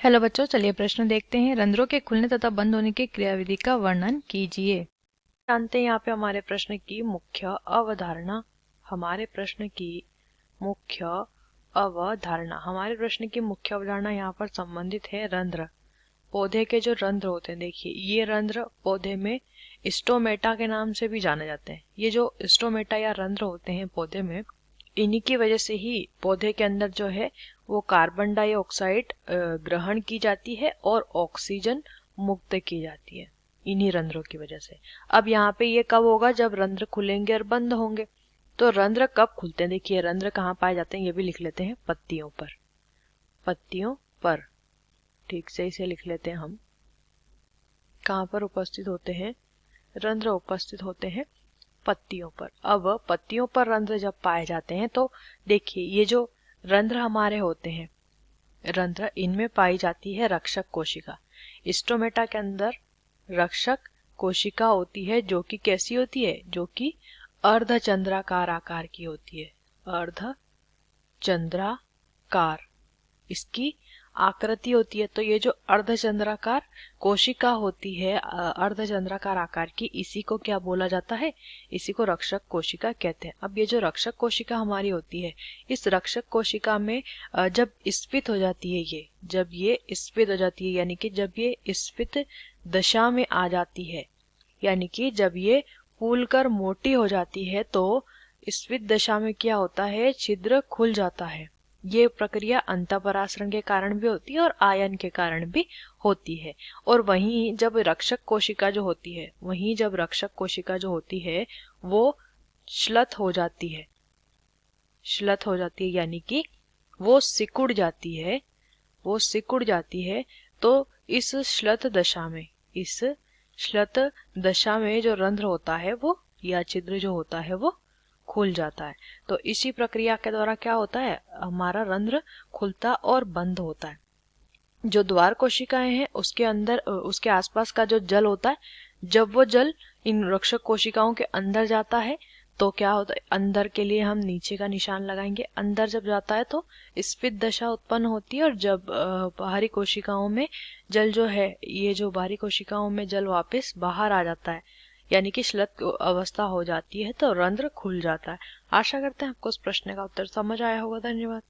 Hello बच्चों, चलिए प्रश्न देखते हैं। रंध्रों के खुलने तथा बंद होने की क्रियाविधि का वर्णन कीजिए। जानते हैं यहाँ पे हमारे प्रश्न की मुख्य अवधारणा। हमारे प्रश्न की मुख्य अवधारणा यहाँ पर संबंधित है रंध्र। पौधे के जो रंध्र होते हैं, देखिए ये रंध्र पौधे में स्टोमेटा के नाम से भी जाने जाते हैं। ये जो स्टोमेटा या रंध्र होते हैं पौधे में, इन्हीं की वजह से ही पौधे के अंदर जो है वो कार्बन डाइऑक्साइड ग्रहण की जाती है और ऑक्सीजन मुक्त की जाती है, इन्हीं रंध्रों की वजह से। अब यहाँ पे ये कब होगा? जब रंध्र खुलेंगे और बंद होंगे। तो रंध्र कब खुलते हैं? देखिए रंध्र कहाँ पाए जाते हैं, ये भी लिख लेते हैं, पत्तियों पर। पत्तियों पर ठीक से इसे लिख लेते हैं हम। कहाँ पर उपस्थित होते हैं? रंध्र उपस्थित होते हैं पत्तियों पर। अब पत्तियों पर रंध्र जब पाए जाते हैं तो देखिए ये जो रंध्र हमारे होते हैं, रंध्र, इनमें पाई जाती है रक्षक कोशिका। स्टोमेटा के अंदर रक्षक कोशिका होती है, जो कि कैसी होती है? जो कि अर्धचंद्राकार आकार की होती है। अर्धचंद्राकार इसकी आकृति होती है। तो ये जो अर्धचंद्राकार कोशिका होती है, अर्धचंद्राकार आकार की, इसी को क्या बोला जाता है? इसी को रक्षक कोशिका कहते हैं। अब ये जो रक्षक कोशिका हमारी होती है, इस रक्षक कोशिका में जब स्फीत हो जाती है, जब ये स्फीत हो जाती है, यानी कि जब ये स्फीत दशा में आ जाती है, यानी कि जब ये फूलकर मोटी हो जाती है, तो स्फीत दशा में क्या होता है? छिद्र खुल जाता है। ये प्रक्रिया अंतःपरासरण के कारण भी होती है और आयन के कारण भी होती है। और वहीं जब रक्षक कोशिका जो होती है, वो श्लथ हो जाती है, यानी कि वो सिकुड़ जाती है। तो इस श्लथ दशा में जो रंध्र होता है वो, या छिद्र जो होता है, वो खुल जाता है। तो इसी प्रक्रिया के द्वारा क्या होता है? हमारा रंध्र खुलता और बंद होता है। जो द्वार कोशिकाएं हैं उसके अंदर, उसके आसपास का जो जल होता है, जब वो जल इन रक्षक कोशिकाओं के अंदर जाता है तो क्या होता है? अंदर के लिए हम नीचे का निशान लगाएंगे। अंदर जब जाता है तो स्फीत दशा उत्पन्न होती है, और जब बाहरी कोशिकाओं में जल जो है, ये जो बाहरी कोशिकाओं में जल वापस बाहर आ जाता है, यानी कि श्लथ अवस्था हो जाती है, तो रंध्र खुल जाता है। आशा करते हैं आपको इस प्रश्न का उत्तर समझ आया होगा। धन्यवाद।